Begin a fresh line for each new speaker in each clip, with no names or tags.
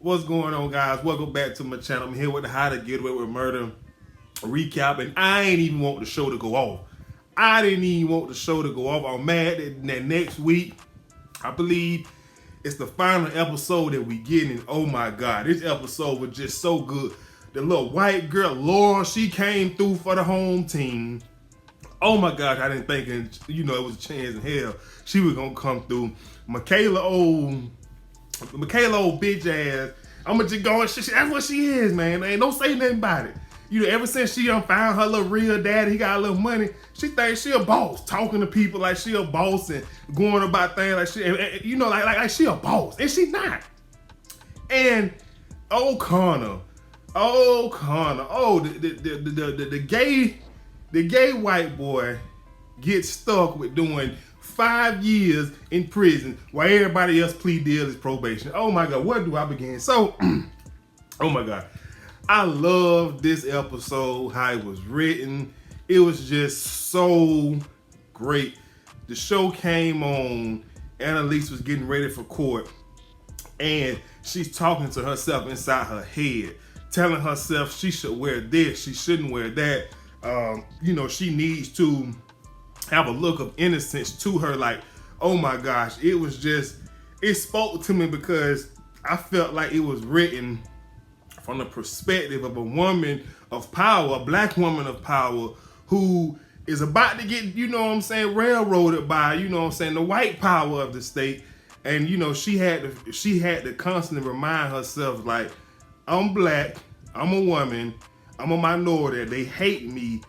What's going on, guys? Welcome back to my channel. I'm here with the How to Get Away with Murder recap, and I ain't even want the show to go off. I didn't even want the show to go off. I'm mad that next week, I believe it's the final episode that we get, and oh my God, this episode was just so good. The little white girl, Laura, she came through for the home team. Oh my gosh, I didn't think, it was a chance in hell she was gonna come through. Michaela, old bitch ass. I'ma just go, that's what she is, man. Don't say nothing about it. Ever since she found her little real daddy, he got a little money, she thinks she a boss, talking to people like she a boss and going about things like she, like she a boss, and she not. And Connor, the gay white boy gets stuck with doing 5 years in prison while everybody else plea deal is probation. Oh my God, where do I begin? So, oh my God, I love this episode, how it was written. It was just so great. The show came on, Annalise was getting ready for court, and she's talking to herself inside her head, telling herself she should wear this, she shouldn't wear that. She needs to have a look of innocence to her. Like, oh my gosh, it spoke to me because I felt like it was written from the perspective of a woman of power, a black woman of power, who is about to get, railroaded by, the white power of the state. And, she had to constantly remind herself, like, I'm black, I'm a woman, I'm a minority, they hate me,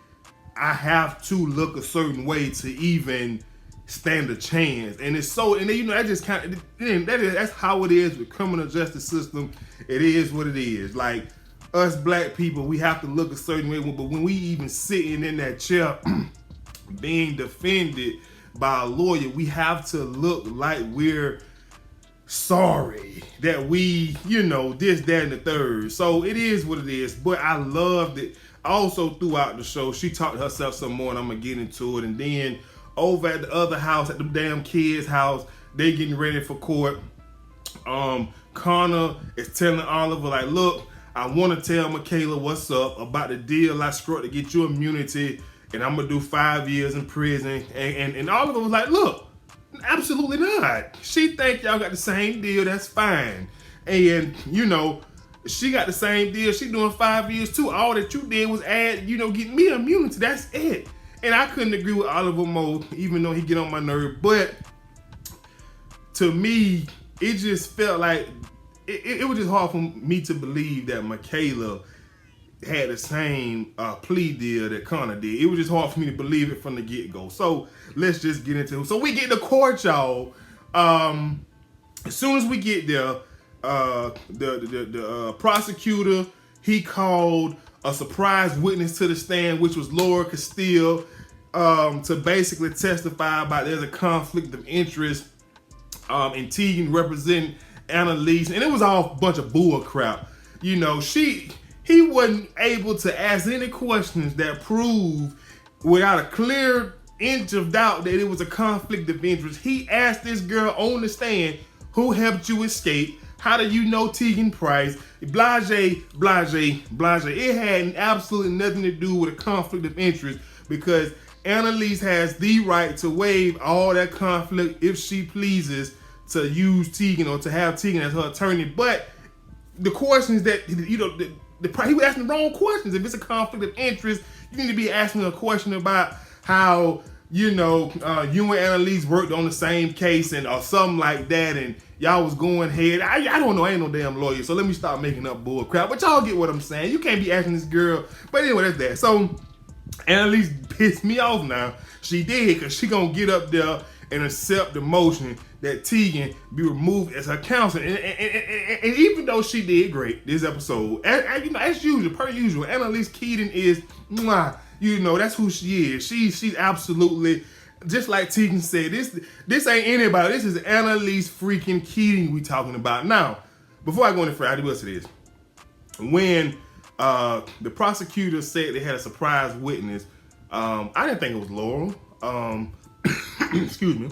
I have to look a certain way to even stand a chance. And it's so, and that just kind of, that's how it is with criminal justice system. It is what it is. Like, us black people, we have to look a certain way, but when we even sitting in that chair being defended by a lawyer, we have to look like we're sorry that we, this, that, and the third. So it is what it is, but I loved it. Also, throughout the show, she talked to herself some more, and I'm gonna get into it. And then over at the other house, at the damn kids' house, they getting ready for court. Connor is telling Oliver, like, look, I want to tell Michaela what's up about the deal I struck to get you immunity, and I'm gonna do 5 years in prison. And Oliver was like, look, absolutely not. She think y'all got the same deal, that's fine. And, she got the same deal. She doing 5 years too. All that you did was add, get me immunity. That's it. And I couldn't agree with Oliver more, even though he get on my nerve. But to me, it just felt like, it was just hard for me to believe that Michaela had the same plea deal that Connor did. It was just hard for me to believe it from the get-go. So let's just get into it. So we get to court, y'all. As soon as we get there, the prosecutor, he called a surprise witness to the stand, which was Laura Castile, to basically testify about there's a conflict of interest in Teagan representing Annalise, and it was all a bunch of bull crap. He wasn't able to ask any questions that proved without a clear inch of doubt that it was a conflict of interest. He asked this girl on the stand, who helped you escape? How do you know Teagan Price? Blase. It had absolutely nothing to do with a conflict of interest, because Annalise has the right to waive all that conflict if she pleases to use Teagan or to have Teagan as her attorney. But the questions that, he was asking the wrong questions. If it's a conflict of interest, you need to be asking a question about how, you and Annalise worked on the same case or something like that, and y'all was going head. I don't know, I ain't no damn lawyer, so let me stop making up bull crap. But y'all get what I'm saying. You can't be asking this girl. But anyway, that's that. So Annalise pissed me off now. She did, because she gonna get up there and accept the motion that Teagan be removed as her counsel. And even though she did great this episode, as usual, per usual, Annalise Keating is, that's who she is. She's absolutely, just like Teagan said, this ain't anybody. This is Annalise freaking Keating we talking about. Now, before I go any further, I do this. When the prosecutor said they had a surprise witness, I didn't think it was Laurel. Excuse me.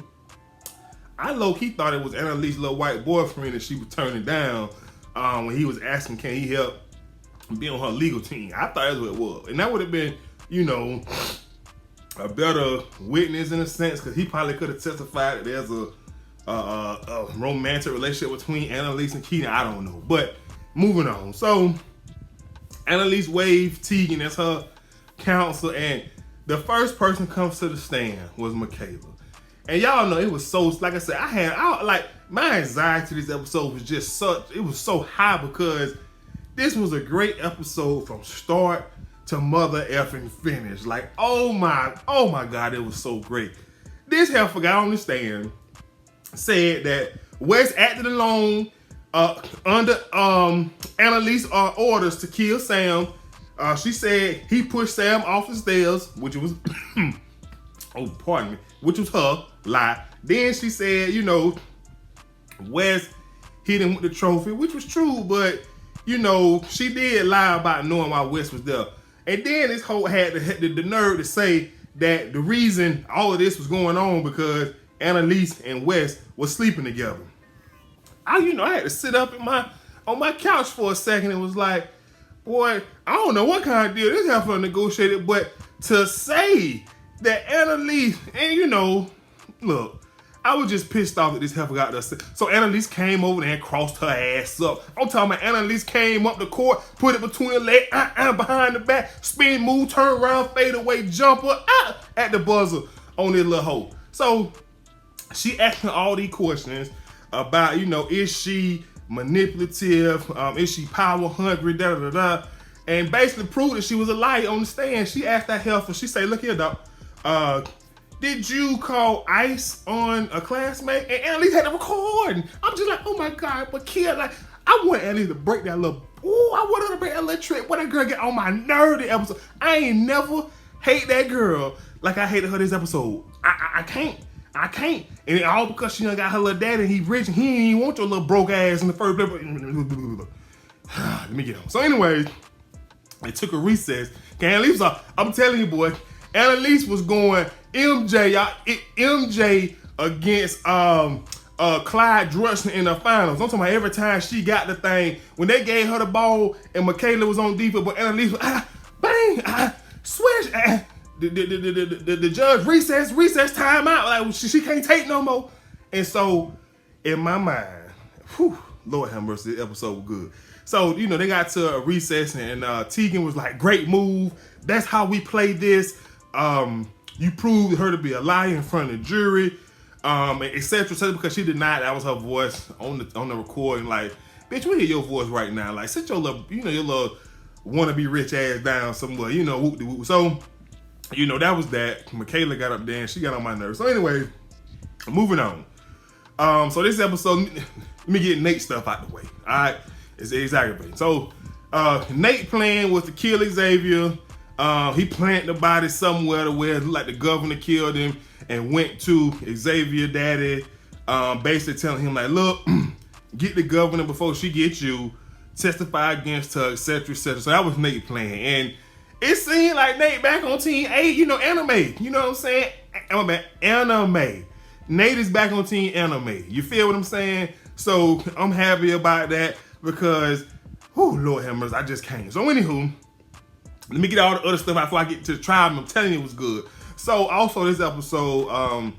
I low-key thought it was Annalise's little white boyfriend that she was turning down. when he was asking, can he help be on her legal team. I thought that's what it was. And that would have been, a better witness in a sense, because he probably could have testified that there's a romantic relationship between Annalise and Keating. I don't know. But moving on. So Annalise waived Tegan as her counsel, and the first person comes to the stand was Michaela. And y'all know it was so, like I said, my anxiety to this episode was just it was so high, because this was a great episode from start to mother effing finish. Like, oh my God, it was so great. This heifer got on the stand, said that Wes acted alone under Annalise orders to kill Sam. She said he pushed Sam off the stairs, which was, which was her lie. Then she said, Wes hit him with the trophy, which was true, but she did lie about knowing why Wes was there. And then this whole had the nerve to say that the reason all of this was going on because Annalise and Wes were sleeping together. I had to sit up on my couch for a second and was like, boy, I don't know what kind of deal this heifer negotiated, but to say that Annalise, and look, I was just pissed off that this heifer got there. So Annalise came over there and crossed her ass up. I'm talking about Annalise came up the court, put it between the leg, behind the back, spin, move, turn around, fade away, jumper, at the buzzer on this little hole. So she asking all these questions about, is she manipulative? Is she power hungry? And basically proved that she was a liar on the stand. She asked that heifer, she say, look here, dog. Did you call ICE on a classmate? And Annalise had to record. I'm just like, oh my God, but kid, like, I want Annalise to break that little, I want her to break that little trick. What that girl get on my nerve this episode. I ain't never hate that girl like I hated her this episode. I can't. And all because she done got her little daddy and he rich and he ain't even want your little broke ass in the first place. Let me get on. So anyway, they took a recess. Annalise, I'm telling you, boy, Annalise was going MJ against Clyde Drexler in the finals. I'm talking about every time she got the thing, when they gave her the ball and Michaela was on defense, but Annalise was bang, swish, the judge recess timeout. Like she can't take no more. And so in my mind, Lord have mercy, this episode was good. So, they got to a recess and Tegan was like, great move. That's how we play this. You proved her to be a liar in front of the jury, etc. Because she denied that was her voice on the recording. Like, bitch, we hear your voice right now. Like, sit your little, your little wannabe rich ass down somewhere. Whoop-de-whoop. So, that was that. Michaela got up there and she got on my nerves. So anyway, moving on. So this episode, let me get Nate stuff out the way. All right, it's aggravating. So Nate plan was to kill Xavier. He planted the body somewhere to where it looked like the governor killed him and went to Xavier daddy, basically telling him like, look, get the governor before she gets you, testify against her, etc., etc. So that was Nate plan. And it seemed like Nate back on Team 8, anime. You know what I'm saying? Anime. Nate is back on Team Anime. You feel what I'm saying? So I'm happy about that because, Lord have mercy, I just can't. So anywho, let me get all the other stuff out before I get to the trial. I'm telling you it was good. So also this episode,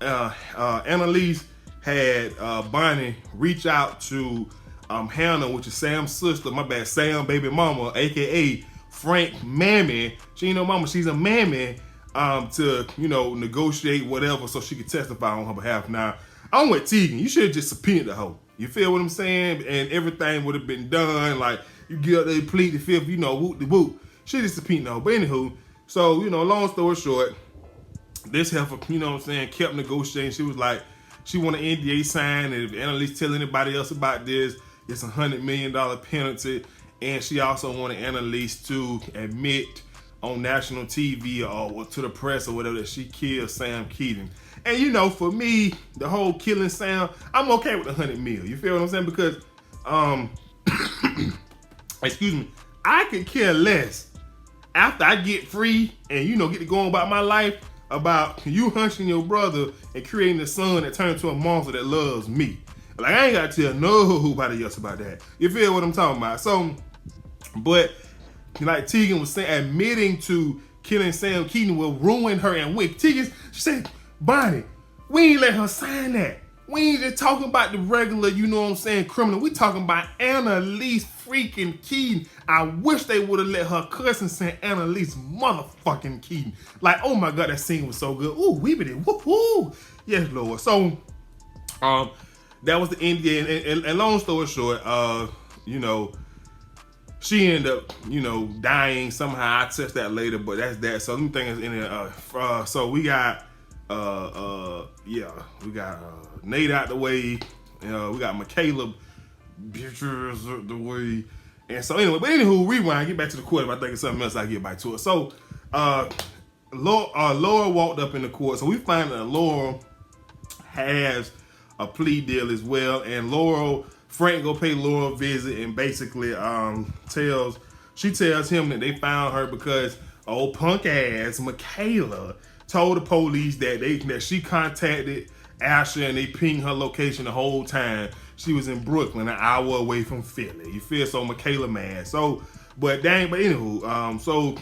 Annalise had Bonnie reach out to Hannah, which is Sam's sister, Sam baby mama, aka Frank mammy. She ain't no mama, she's a mammy, to negotiate whatever so she could testify on her behalf. Now, I'm with Tegan. You should have just subpoenaed the hoe. You feel what I'm saying? And everything would have been done. Like, you get up there, plead the fifth, whoop-de-whoop. She just subpoenaed the hoe. But anywho, so, long story short, this heifer, kept negotiating. She was like, she want an NDA signed, and if Annalise tell anybody else about this, it's $100 million penalty. And she also wanted Annalise to admit on national TV or to the press or whatever that she killed Sam Keating. And for me, the whole killing Sam, I'm okay with the $100 million. You feel what I'm saying? Because, excuse me, I could care less after I get free and get to go on about my life about you hunching your brother and creating a son that turned into a monster that loves me. Like, I ain't got to tell nobody else about that. You feel what I'm talking about? So, but like Tegan was saying, admitting to killing Sam Keating will ruin her. And when Tegan, she said, Bonnie, we ain't let her sign that. We ain't just talking about the regular, you know what I'm saying, criminal. We talking about Annalise freaking Keating. I wish they would have let her cousin say Annalise motherfucking Keating. Like, oh my God, that scene was so good. Ooh, we did, woo-hoo. Yes, Lord. So, that was the end. And long story short, you know, she ended up, you know, dying somehow. I test that later, but that's that. So let me think is in it. So we got, we got Nate out the way. We got Michaela the way. And so anyway, but anywho, rewind. Get back to the court. If I think of something else, I get back to it. So, Laura walked up in the court. So we find that Laura has a plea deal as well, and Frank go pay Laura a visit and basically tells him that they found her because old punk ass Michaela told the police that she contacted Asher and they pinged her location the whole time. She was in Brooklyn, an hour away from Philly. You feel? So Michaela mad. So, but anywho, so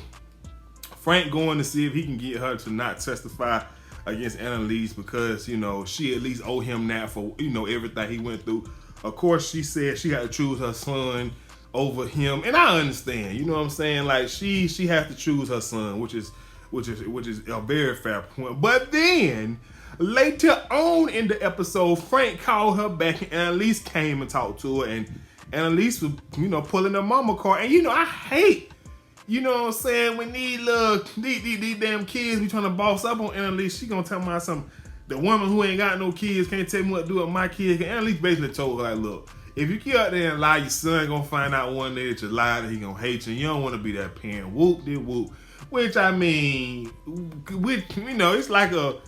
Frank going to see if he can get her to not testify against Annalise because, you know, she at least owe him that for, you know, everything he went through. Of course, she said she had to choose her son over him, and I understand. You know what I'm saying? Like she has to choose her son, which is a very fair point. But then later on in the episode, Frank called her back, and Annalise came and talked to her, and Annalise was, you know, pulling her mama card, and you know I hate. You know what I'm saying? When these damn kids be trying to boss up on Annalise, she gonna tell me something. The woman who ain't got no kids can't tell me what to do with my kids. And Annalise basically told her, like, look, if you get out there and lie, your son gonna find out one day that you lied and he gonna hate you. And you don't want to be that parent. Whoop de whoop. Which I mean, you know, it's like a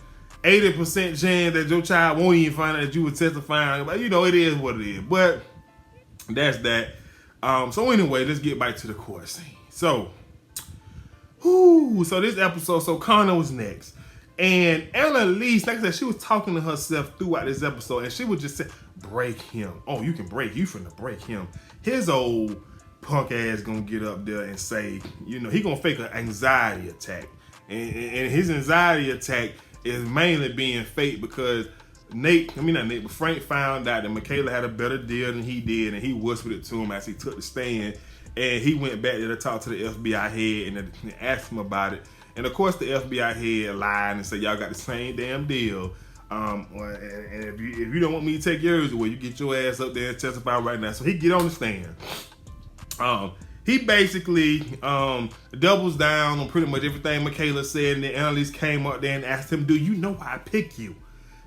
80% chance that your child won't even find out that you were testifying. But you know, it is what it is. But that's that. So anyway, let's get back to the court scene. So this episode, so Connor was next. And Annalise, like I said, she was talking to herself throughout this episode, and she would just say, break him. Oh, you can break. You finna break him. His old punk ass gonna get up there and say, you know, he gonna fake an anxiety attack. And his anxiety attack is mainly being fake because Frank found out that Michaela had a better deal than he did, and he whispered it to him as he took the stand. And he went back there to talk to the FBI head and asked him about it. And of course, the FBI head lied and said, y'all got the same damn deal. And if you don't want me to take yours away, you get your ass up there and testify right now. So he get on the stand. He basically doubles down on pretty much everything Michaela said. And then Annalise came up there and asked him, do you know why I picked you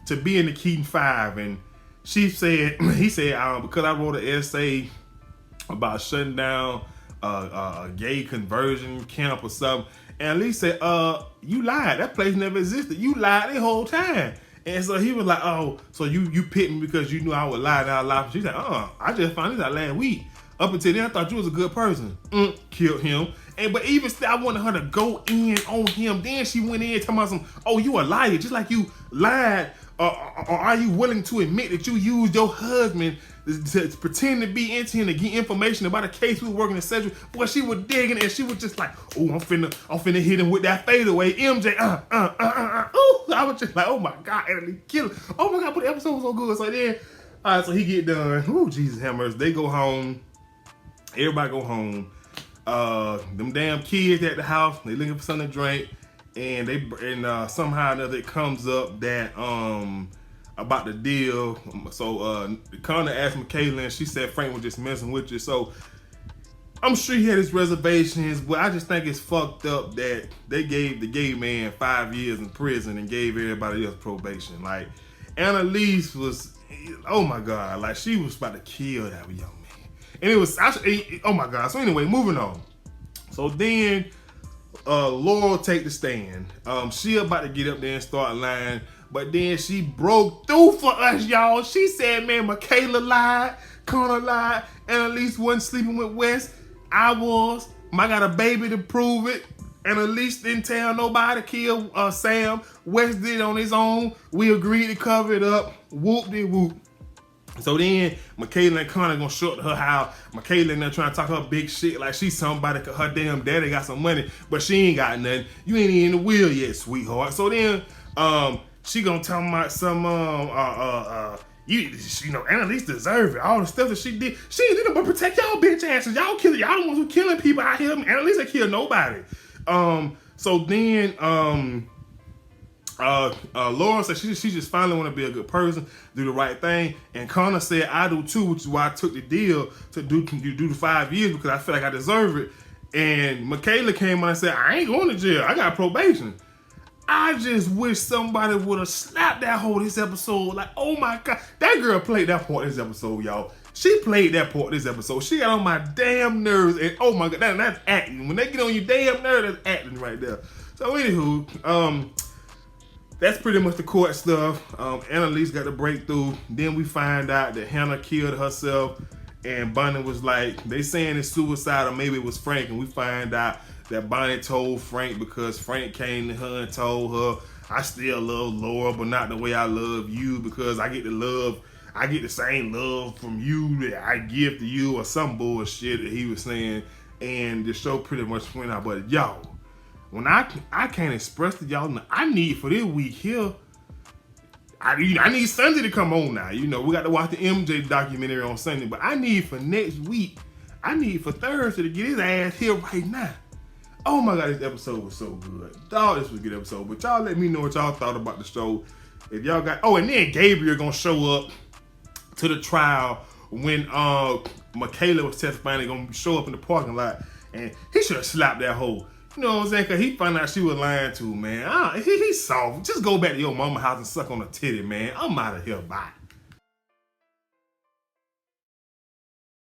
to be in the Keating 5? And he said, because I wrote an essay about shutting down a gay conversion camp or something. And Lee said, you lied. That place never existed. You lied the whole time. And so he was like, oh, so you picked me because you knew I would lie down life. She said, I just found this out last week. Up until then, I thought you was a good person. Killed him. But even still, I wanted her to go in on him. Then she went in talking about some, oh, you a liar. Just like you lied. Or are you willing to admit that you used your husband to pretend to be into him to get information about a case we were working, etc. Boy, she was digging and she was just like, oh, I'm finna hit him with that fadeaway. MJ, Ooh, I was just like, oh my God, Annalise, kill him. Oh my God, but the episode was so good. So then, all right, so he get done. Ooh, Jesus hammers. They go home. Everybody go home. Them damn kids at the house, they looking for something to drink. And somehow or another it comes up that about the deal. So Connor asked Michaela, and she said Frank was just messing with you. So I'm sure he had his reservations, but I just think it's fucked up that they gave the gay man 5 years in prison and gave everybody else probation. Like Annalise was, oh my God, like she was about to kill that young man. And it was, oh my God. So anyway, moving on. So then Laurel take the stand. She about to get up there and start lying, but then she broke through for us, y'all. She said, man, Michaela lied, Connor lied, Annalise wasn't sleeping with Wes. I was. I got a baby to prove it. Annalise didn't tell nobody to kill Sam. Wes did it on his own. We agreed to cover it up. Whoop de whoop. So then Michaela and Connor gonna show up to her house. Michaela in there trying to talk her big shit like she's somebody, cause her damn daddy got some money, but she ain't got nothing. You ain't even in the wheel yet, sweetheart. So then she gonna tell me about some you know, Annalise deserve it. All the stuff that she did ain't did but protect y'all bitch asses. Y'all kill y'all the ones who killing people out here. Annalise ain't kill nobody. So then Laura said she just finally want to be a good person, do the right thing, and Connor said I do too, which is why I took the deal to do the 5 years, because I feel like I deserve it. And Michaela came on and said I ain't going to jail, I got probation. I just wish somebody would have slapped that whole this episode. Like, oh my God, that girl played that part this episode, y'all. She played that part this episode. She got on my damn nerves, and oh my God, that's acting. When they get on your damn nerves, that's acting right there. So anywho, that's pretty much the court stuff. Annalise got the breakthrough. Then we find out that Hannah killed herself, and Bonnie was like, they saying it's suicide, or maybe it was Frank, and we find out that Bonnie told Frank because Frank came to her and told her, I still love Laura, but not the way I love you, because I get the same love from you that I give to you, or some bullshit that he was saying. And the show pretty much went out. But y'all, when I can't express to y'all, I need for this week here, I need Sunday to come on now. You know, we got to watch the MJ documentary on Sunday, but I need for next week, I need for Thursday to get his ass here right now. Oh my God, this episode was so good. Dog, this was a good episode. But y'all let me know what y'all thought about the show. If y'all got, and then Gabriel gonna show up to the trial when Michaela was testifying. They gonna show up in the parking lot, and he should have slapped that hoe. You know what I'm saying? Cause he found out she was lying to him, man. He's soft. Just go back to your mama's house and suck on a titty, man. I'm out of here. Bye.